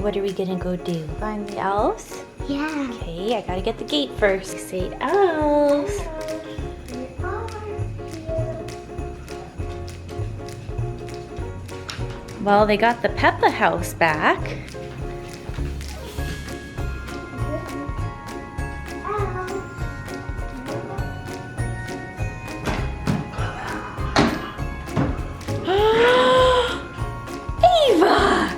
What are we gonna go do? Find the elves? Yeah. Okay, I gotta get the gate first. Say elves. Well, they got the Peppa house back. Ava!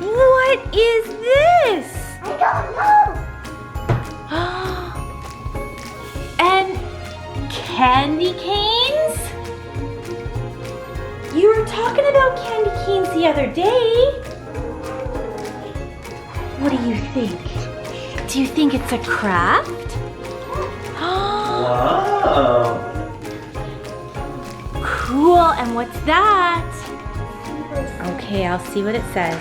What is this? I don't know. And candy canes? You were talking about candy canes the other day. What do you think? Do you think it's a craft? Wow. Cool, and what's that? Okay, I'll see what it says.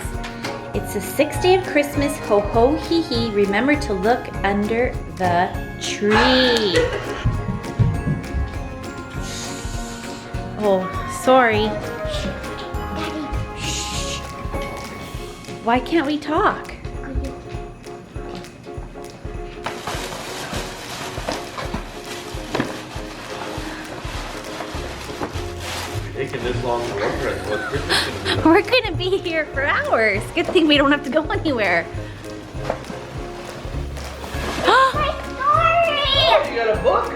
It's the 6th day of Christmas, ho ho hee hee. Remember to look under the tree. Oh, sorry. Shh. Why can't we talk? Taking this long to work right? What's Christmas gonna be? We're gonna be here for hours. Good thing we don't have to go anywhere. Oh, you got a book?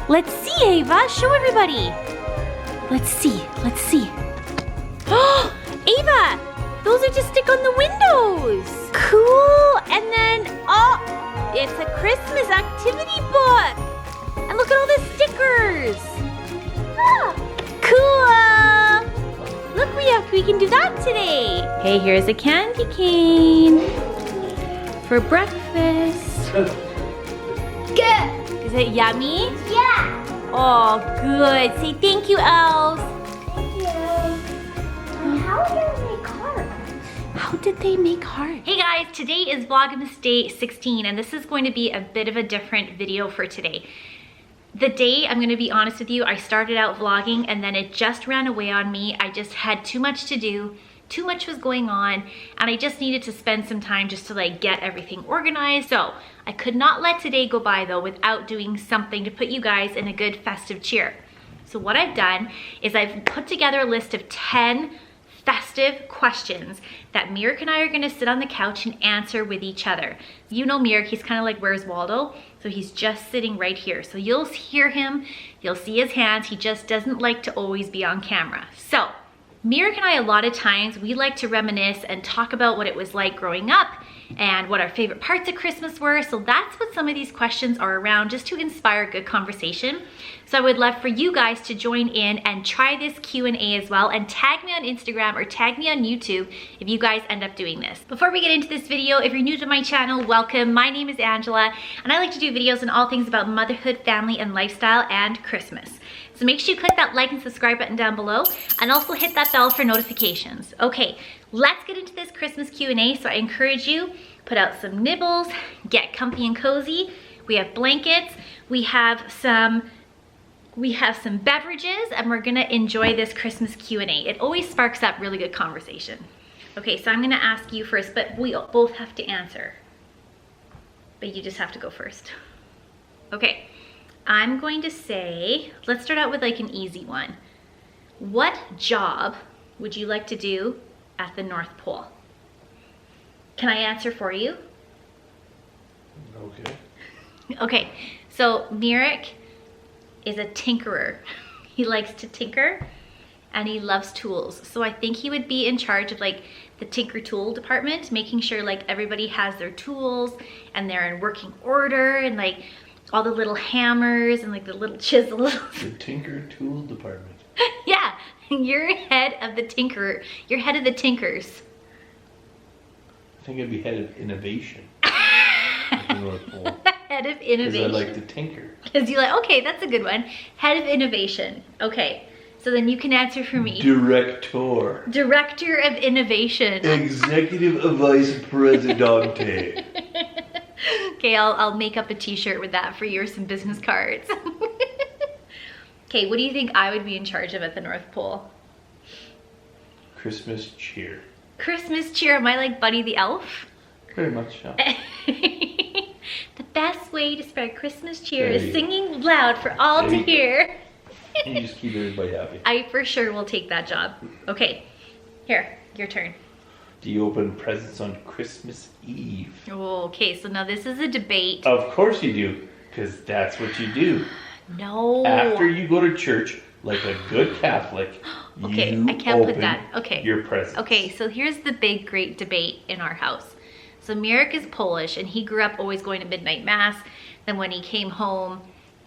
Let's see, Ava. Show everybody. Let's see. Let's see. Ava, those are to stick on the windows. Cool. And then, oh, it's a Christmas activity book. And look at all the stickers. Ah, cool. Look, we can do that today. Hey, here's a candy cane for breakfast. Good. Is it yummy? Yeah. Oh, good. Say thank you, elves. Thank you. And how did they make cards? How did they make hearts? Hey guys, today is Vlogmas day 16, and this is going to be a bit of a different video for today. The day, I'm gonna be honest with you, I started out vlogging and then it just ran away on me. I just had too much to do. Too much was going on, and I just needed to spend some time just to like get everything organized. So I could not let today go by though without doing something to put you guys in a good festive cheer. So what I've done is I've put together a list of 10 festive questions that Mirek and I are gonna sit on the couch and answer with each other. You know Mirek, he's kind of like Where's Waldo? So he's just sitting right here. So you'll hear him, you'll see his hands. He just doesn't like to always be on camera. So Mirek and I, a lot of times, we like to reminisce and talk about what it was like growing up and what our favorite parts of Christmas were. So that's what some of these questions are around, just to inspire good conversation. So I would love for you guys to join in and try this Q&A as well, and tag me on Instagram or tag me on YouTube if you guys end up doing this. Before we get into this video, if you're new to my channel, welcome. My name is Angela, and I like to do videos on all things about motherhood, family, and lifestyle, and Christmas. So make sure you click that like and subscribe button down below, and also hit that bell for notifications. Okay, let's get into this Christmas Q&A. So I encourage you, put out some nibbles, get comfy and cozy. We have blankets, we have some beverages, and we're gonna enjoy this Christmas Q&A. It always sparks up really good conversation. Okay, so I'm gonna ask you first, but we both have to answer. But you just have to go first. Okay. I'm going to say, let's start out with like an easy one. What job would you like to do at the North Pole? Can I answer for you? Okay. Okay, so Mirek is a tinkerer. He likes to tinker and he loves tools. So I think he would be in charge of like the tinker tool department, making sure like everybody has their tools and they're in working order, and like all the little hammers and like the little chisels. The tinker tool department. Yeah, you're head of the tinker. You're head of the tinkers. I think I'd be head of innovation. At the North Pole. Head of innovation. Because I like to tinker. Because you're like, okay, that's a good one. Head of innovation. Okay, so then you can answer for me. Director. Director of innovation. Executive Vice Presidente. Okay, I'll make up a t-shirt with that for you, or some business cards. Okay, what do you think I would be in charge of at the North Pole? Christmas cheer. Christmas cheer. Am I like Buddy the Elf? Very much, yeah. The best way to spread Christmas cheer There is you go. singing loud for all There to you go. hear. You just keep everybody happy. I for sure will take that job. Okay, here, your turn. Do you open presents on Christmas Eve? Okay, so now this is a debate. Of course you do, because that's what you do. No. After you go to church, like a good Catholic, Okay, you I can't put open that. Okay. your presents. Okay, so here's the big, great debate in our house. So Mirek is Polish, and he grew up always going to midnight mass. Then when he came home,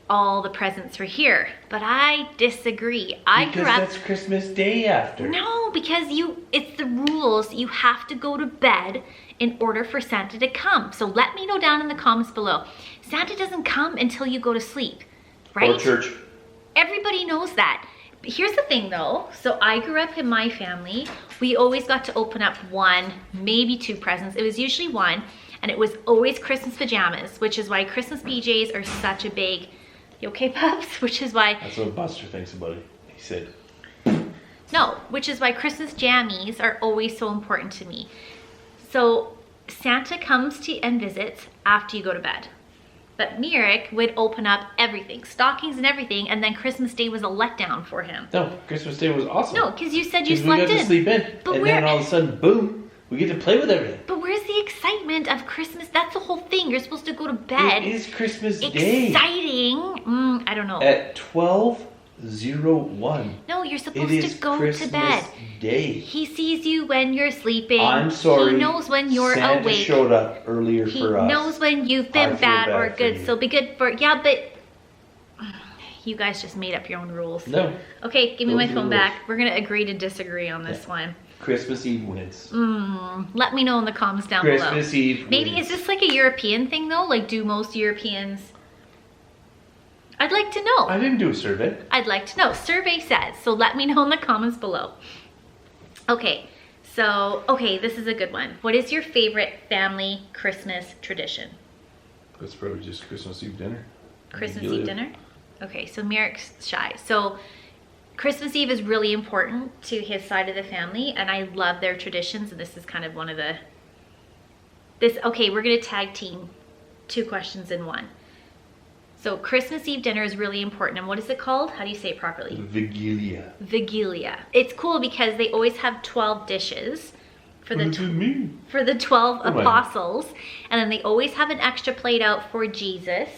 all the presents were here. But I disagree. I Because grew up. that's Christmas Day after. No, because it's the rules. You have to go to bed in order for Santa to come. So let me know down in the comments below. Santa doesn't come until you go to sleep, right? Or church. Everybody knows that. But here's the thing though. So I grew up in my family. We always got to open up one, maybe two presents. It was usually one. And it was always Christmas pajamas, which is why Christmas PJs are such a big, you okay, pups? Which is why, That's what Buster thinks about it. He said, no, which is why Christmas jammies are always so important to me. So Santa comes to and visits after you go to bed. But Mirek would open up everything, stockings and everything, and then Christmas Day was a letdown for him. no, Christmas Day was awesome. No, because you said you 'Cause we slept got to in. sleep in. But and where- then all of a sudden, boom, we get to play with everything. But where's the excitement of Christmas? That's the whole thing. You're supposed to go to bed. It is Christmas Day. Exciting. I don't know. At 12:01. No, you're It supposed is to go Christmas to bed. Day. He sees you when you're sleeping. I'm sorry. He knows when you're Santa awake. showed up earlier He for us. knows when you've I been feel bad or bad for good. you. So be good for, yeah, but you guys just made up your own rules. No, Okay, give me my Those are the phone rules. back. We're gonna agree to disagree on this one. Christmas Eve wins. Let me know in the comments down Christmas below. Eve Maybe wins. is this like a European thing though? Like do most Europeans? I'd like to know. I didn't do a survey. I'd like to know. Survey says. So let me know in the comments below. Okay, so, okay, this is a good one. What is your favorite family Christmas tradition? That's probably just Christmas Eve dinner. Christmas Eve dinner? Okay, so Mirek's shy. So Christmas Eve is really important to his side of the family, and I love their traditions, and this is kind of one of the, okay, we're gonna tag team 2 questions in 1. So Christmas Eve dinner is really important, and what is it called? How do you say it properly? Vigilia. Vigilia. It's cool because they always have 12 dishes for What the does it mean? for the 12 Oh my. apostles, and then they always have an extra plate out for Jesus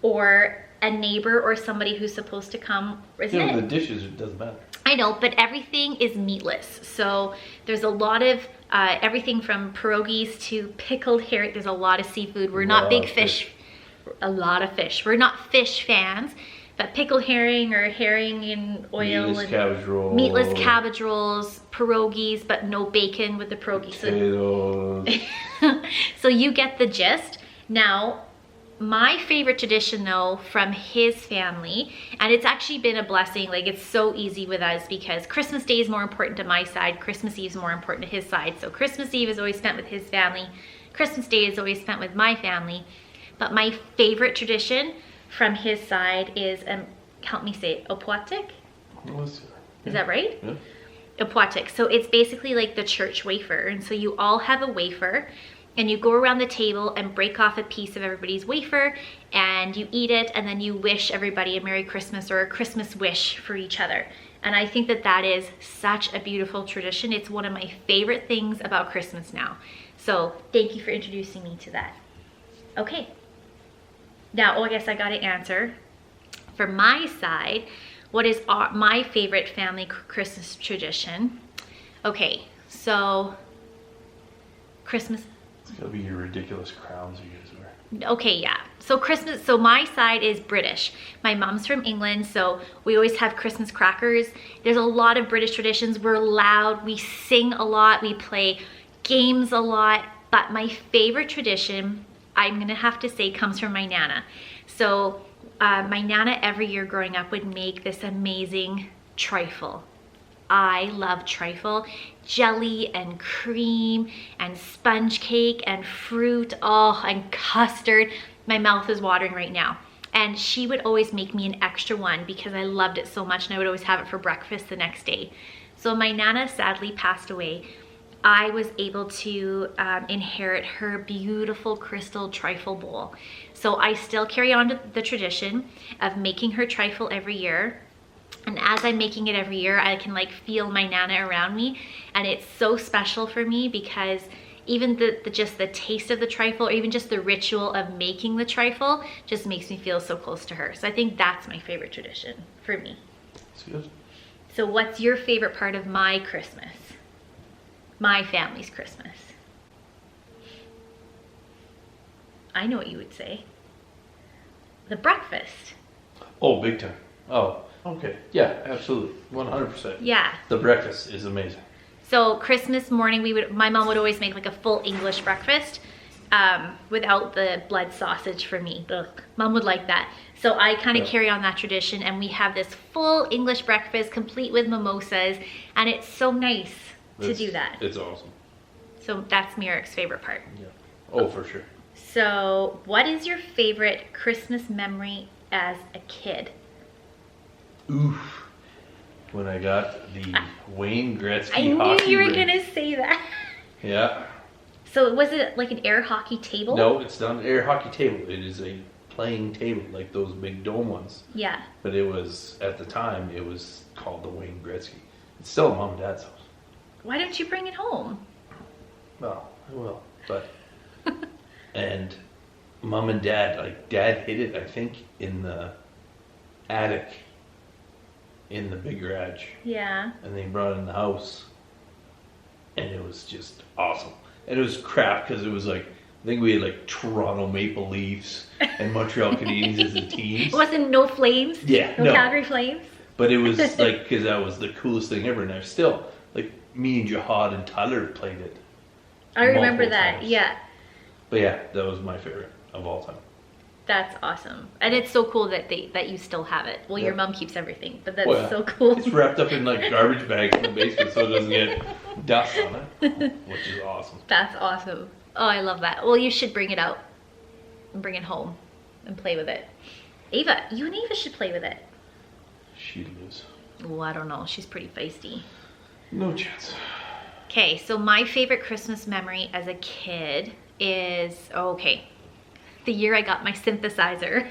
or a neighbor or somebody who's supposed to come. Isn't You know, it? the dishes, it doesn't matter. I know, but everything is meatless. So there's a lot of everything from pierogies to pickled herring. There's a lot of seafood. We're not Lot big of fish. A lot of fish. We're not fish fans, but pickled herring or herring in oil Meatless and cabbage roll. meatless cabbage rolls, pierogies, but no bacon with the pierogies. Potatoes. So you get the gist. Now, my favorite tradition though from his family, and it's actually been a blessing, like it's so easy with us because Christmas Day is more important to my side, Christmas Eve is more important to his side. So Christmas Eve is always spent with his family, Christmas Day is always spent with my family. But my favorite tradition from his side is, help me say it, opłatek? Is that right? Yeah. Opłatek. So it's basically like the church wafer. And so you all have a wafer and you go around the table and break off a piece of everybody's wafer and you eat it and then you wish everybody a Merry Christmas or a Christmas wish for each other. And I think that that is such a beautiful tradition. It's one of my favorite things about Christmas now. So thank you for introducing me to that. Okay. Now, I guess I got to answer. For my side, what is my favorite family Christmas tradition? Okay, so Christmas. It's gonna be your ridiculous crowns you guys wear. Okay, yeah. So Christmas, so my side is British. My mom's from England, so we always have Christmas crackers. There's a lot of British traditions. We're loud, we sing a lot, we play games a lot, but my favorite tradition, I'm gonna have to say, comes from my Nana. So my Nana every year growing up would make this amazing trifle. I love trifle, jelly and cream and sponge cake and fruit, oh, and custard. My mouth is watering right now. And she would always make me an extra one because I loved it so much and I would always have it for breakfast the next day. So my Nana sadly passed away I was able to inherit her beautiful crystal trifle bowl. So I still carry on to the tradition of making her trifle every year. And as I'm making it every year, I can like feel my Nana around me. And it's so special for me because even just the taste of the trifle, or even just the ritual of making the trifle, just makes me feel so close to her. So I think that's my favorite tradition for me. That's good. So what's your favorite part of my Christmas? My family's Christmas? I know what you would say. The breakfast. Oh, big time. Oh, okay. Yeah, absolutely. 100%. Yeah. The breakfast is amazing. So Christmas morning, my mom would always make like a full English breakfast without the blood sausage for me. Ugh, mom would like that. So I kind of carry on that tradition, and we have this full English breakfast complete with mimosas, and it's so nice to do that. It's awesome. So that's Mirik's favorite part. Yeah. Oh, for sure. So what is your favorite Christmas memory as a kid? Oof. When I got the Wayne Gretzky I knew hockey you were ring. gonna say that. Yeah. So was it like an air hockey table? No, it's not an air hockey table. It is a playing table, like those big dome ones. Yeah. But it was, at the time, it was called the Wayne Gretzky. It's still at Mom and Dad's house. Why don't you bring it home? Well, I will. But, and Mom and Dad, like Dad hid it, I think, in the attic in the big garage. Yeah. And they brought it in the house. And it was just awesome. And it was crap because it was like, I think we had like Toronto Maple Leafs and Montreal Canadiens as the teams. It wasn't no Flames? Yeah, No no. Calgary Flames? But it was like, because that was the coolest thing ever. And I still, like, me and Jihad and Toddler played it. I remember multiple that, times. yeah. But yeah, that was my favorite of all time. That's awesome. And it's so cool that you still have it. Well, your Yeah. mom keeps everything, but that's Well, yeah. so cool. It's wrapped up in like garbage bags in the basement so it doesn't get dust on it, which is awesome. That's awesome. Oh, I love that. Well, you should bring it out and bring it home and play with it. Ava, you and Ava should play with it. She'd lose. Oh, I don't know. She's pretty feisty. No chance. Okay, so my favorite Christmas memory as a kid is, the year I got my synthesizer.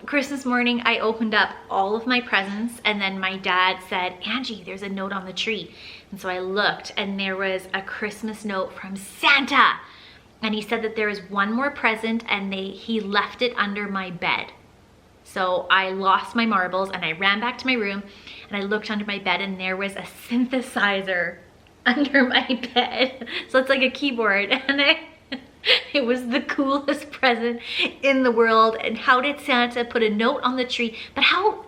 Christmas morning, I opened up all of my presents, and then my dad said, Angie, there's a note on the tree. And so I looked, and there was a Christmas note from Santa. And he said that there was one more present, and he left it under my bed. So I lost my marbles, and I ran back to my room, and I looked under my bed, and there was a synthesizer under my bed. So it's like a keyboard, and it was the coolest present in the world. And how did Santa put a note on the tree? But how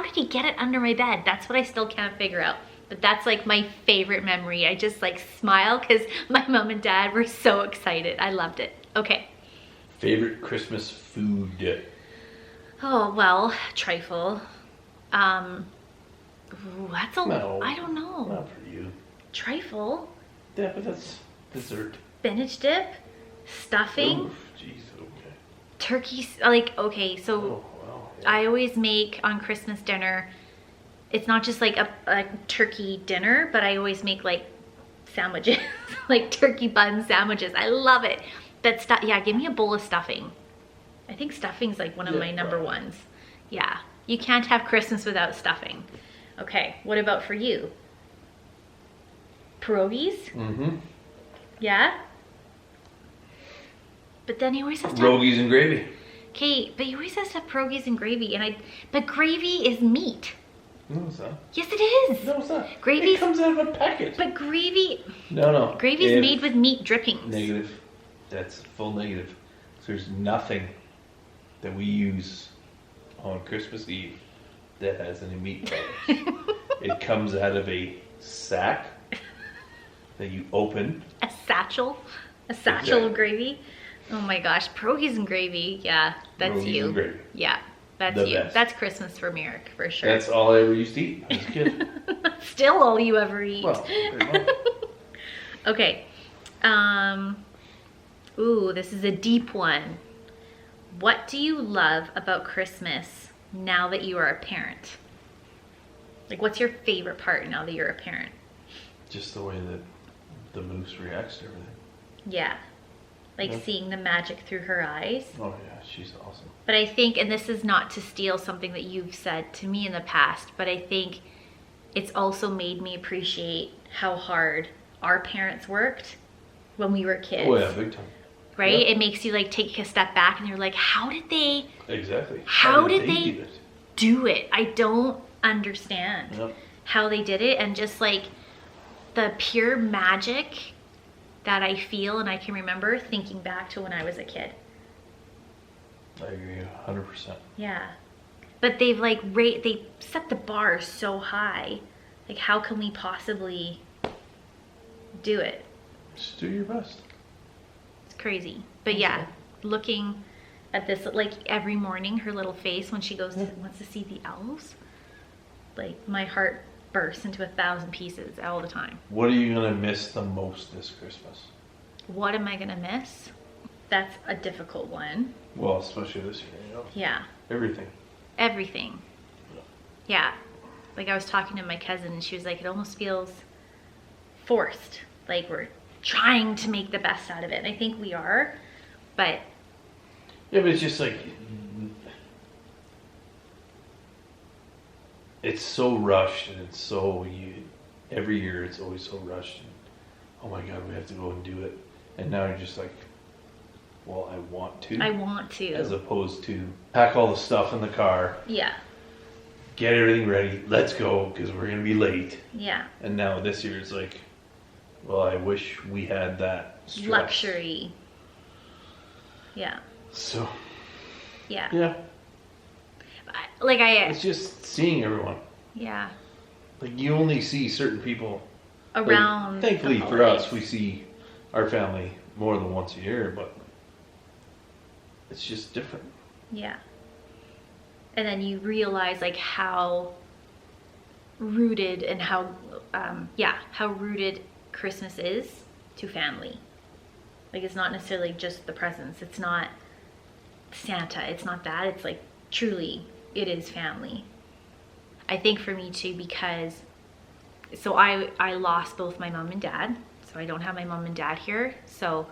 did he get it under my bed? That's what I still can't figure out. But that's like my favorite memory. I just like smile because my mom and dad were so excited. I loved it. Okay. Favorite Christmas food? Oh, well, trifle. Ooh, that's a, No. I don't know. Not for you. Trifle, Yeah, but that's dessert. spinach dip, stuffing, Oof, jeez, okay. turkey, like, okay, so Oh, well, yeah. I always make on Christmas dinner, it's not just like a turkey dinner, but I always make like sandwiches, like turkey bun sandwiches. I love it. That stuff, yeah, give me a bowl of stuffing. I think stuffing's like one of my number ones. Yeah, you can't have Christmas without stuffing. Okay, what about for you? Pierogies? Mm-hmm. Yeah? But then he always has to Rogies and gravy. Okay, but he always has to have pierogies and gravy, but gravy is meat. No, it's not. Yes, it is. No, it's not. Gravy's- It comes out of a packet. But gravy No. is If- made with meat drippings. Negative. That's full negative. So there's nothing that we use on Christmas Eve that has any meat products. It comes out of a sack that you open. A satchel of Exactly. gravy. Oh my gosh, pierogies and gravy. Yeah, that's Pierogies you. and gravy. Yeah, that's The you. best. That's Christmas for Mirik, for sure. That's all I ever used to eat as a kid. Still all you ever eat. Well, pretty much. Okay. Ooh, this is a deep one. What do you love about Christmas now that you are a parent? Like, what's your favorite part now that you're a parent? Just the way that the moose reacts to everything. Yeah. Like Yeah. seeing the magic through her eyes. Oh yeah, she's awesome. But I think, and this is not to steal something that you've said to me in the past, but I think it's also made me appreciate how hard our parents worked when we were kids. Oh yeah, big time. Right? Yeah. It makes you like take a step back and you're like, how did they Exactly. How did they do it? do it? I don't understand Yep. how they did it, and just like the pure magic that I feel and I can remember thinking back to when I was a kid. I agree 100%. Yeah. But they've like they set the bar so high. Like how can we possibly do it? Just do your best. It's crazy. But yeah, looking at this like every morning, her little face when she goes to, wants to see the elves, like my heart bursts into 1,000 pieces all the time. What are you gonna miss the most this Christmas? What am I gonna miss? That's a difficult one. Well, especially this year, Yeah. Everything. Everything. Yeah. Like I was talking to my cousin and she was like, it almost feels forced. Like we're trying to make the best out of it. And I think we are, but Yeah, but it's just like it's so rushed, and it's so every year it's always so rushed. And, oh my God, we have to go and do it. And now you're just like, well, I want to. I want to. As opposed to pack all the stuff in the car, Yeah. get everything ready, let's go, because we're going to be late. Yeah. And now this year it's like, well, I wish we had that stress. Luxury. Yeah. So, Yeah. yeah, Like it's just seeing everyone. yeah. Like, you only see certain people. Like, Around. the thankfully for us, holidays. we see our family more than once a year, but it's just different. Yeah. And then you realize like how rooted and how rooted Christmas is to family. Like it's not necessarily just the presents. It's not Santa. It's not that. It's like truly it is family. I think for me too, because so I lost both my mom and dad. So I don't have my mom and dad here. So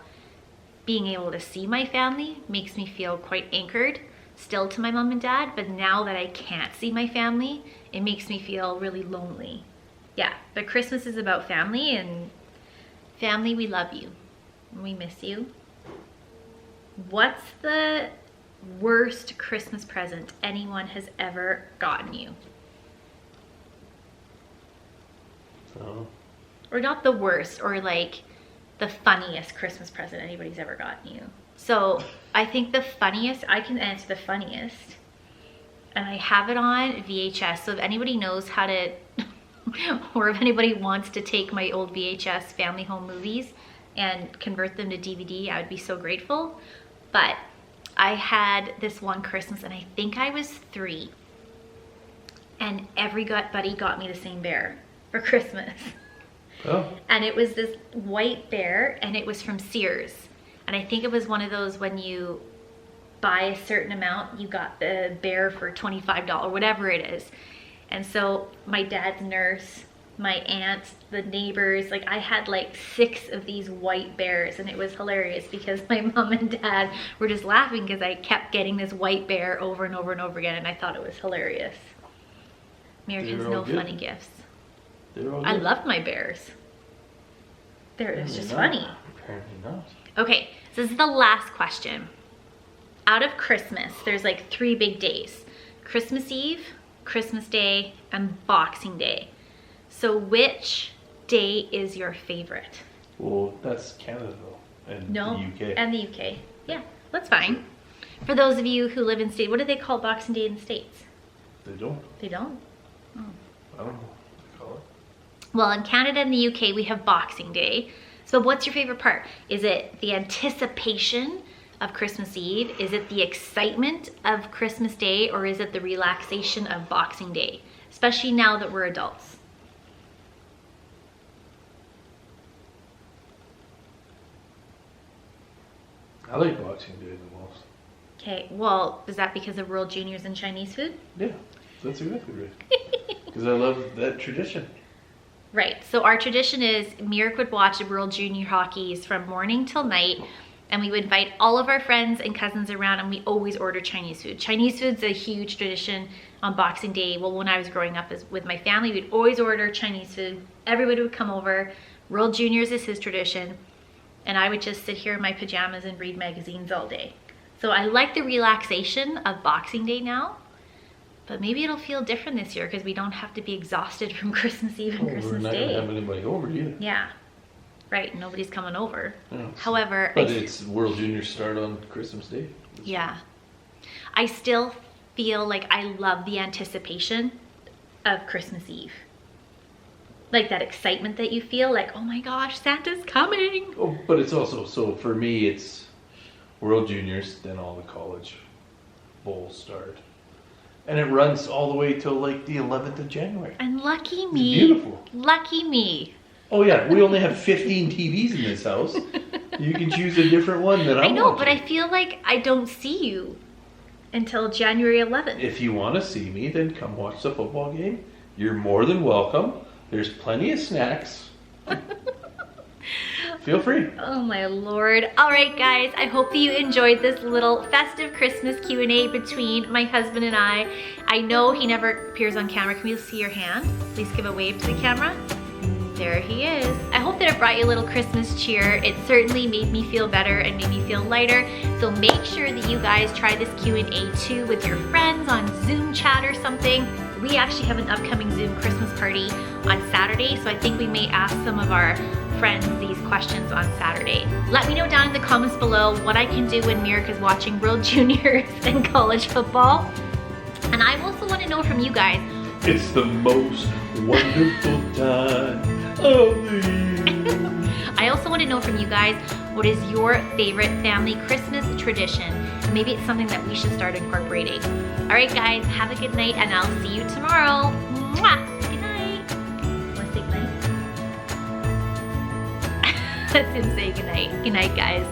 being able to see my family makes me feel quite anchored still to my mom and dad. But now that I can't see my family, it makes me feel really lonely. Yeah, but Christmas is about family, and family, we love you. We miss you. What's the worst Christmas present anyone has ever gotten you? So, Or not the worst, or like the funniest Christmas present anybody's ever gotten you. So I think the funniest, I can answer the funniest, and I have it on VHS. So if anybody knows how to, or if anybody wants to take my old VHS family home movies and convert them to DVD, I would be so grateful. But I had this one Christmas, and I think I was 3, and everybody got me the same bear for Christmas. oh, And it was this white bear, and it was from Sears. And I think it was one of those when you buy a certain amount, you got the bear for $25, whatever it is. And so my dad's nurse, my aunts, the neighbors, like I had like 6 of these white bears, and it was hilarious because my mom and dad were just laughing because I kept getting this white bear over and over and over again, and I thought it was hilarious. Americans They were no all good. funny gifts. they were all I good. loved my bears. It's just Apparently funny. not. Apparently not. Okay, so this is the last question. Out of Christmas, there's like 3 big days. Christmas Eve, Christmas Day, and Boxing Day. So which day is your favorite? Well, that's Canada though, and No, the UK. and the UK. Yeah, that's fine. For those of you who live in state, what do they call Boxing Day in the States? They don't. They don't? I don't know what they call it. Well, in Canada and the UK, we have Boxing Day. So what's your favorite part? Is it the anticipation of Christmas Eve? Is it the excitement of Christmas Day? Or is it the relaxation of Boxing Day? Especially now that we're adults. I like Boxing Day the most. Okay, well, is that because of World Juniors and Chinese food? Yeah, that's exactly right. Because I love that tradition. Right. So our tradition is Mirk would watch the World Junior Hockeys from morning till night, and we would invite all of our friends and cousins around, and we always order Chinese food. Chinese food's a huge tradition on Boxing Day. Well, when I was growing up with my family, we'd always order Chinese food. Everybody would come over. World Juniors is his tradition. And I would just sit here in my pajamas and read magazines all day. So I like the relaxation of Boxing Day now. But maybe it'll feel different this year because we don't have to be exhausted from Christmas Eve and Christmas We're not Day. gonna have anybody over either. Yeah, right. Nobody's coming over. Yeah. However, But it's World Juniors start on Christmas Day. yeah, I still feel like I love the anticipation of Christmas Eve. Like that excitement that you feel, like, oh my gosh, Santa's coming. Oh, but it's also, so for me, it's World Juniors, then all the college bowls start. And it runs all the way till like the 11th of January. And lucky It's me. beautiful. Lucky me. Oh yeah, we only have 15 TVs in this house. You can choose a different one that I know, watching. but I feel like I don't see you until January 11th. If you want to see me, then come watch the football game. You're more than welcome. There's plenty of snacks. Feel free. Oh my Lord. All right, guys, I hope that you enjoyed this little festive Christmas Q&A between my husband and I. I know he never appears on camera. Can we see your hand? Please give a wave to the camera. There he is. I hope that it brought you a little Christmas cheer. It certainly made me feel better and made me feel lighter. So make sure that you guys try this Q&A too with your friends on Zoom chat or something. We actually have an upcoming Zoom Christmas party on Saturday, so I think we may ask some of our friends these questions on Saturday. Let me know down in the comments below what I can do when Mirk is watching World Juniors and college football. And I also want to know from you guys, It's the most wonderful time of the year. I also want to know from you guys, what is your favorite family Christmas tradition? Maybe it's something that we should start incorporating. All right, guys, have a good night, and I'll see you tomorrow. Mwah! Good night. Want to say good night? That's him saying good night. Good night, guys.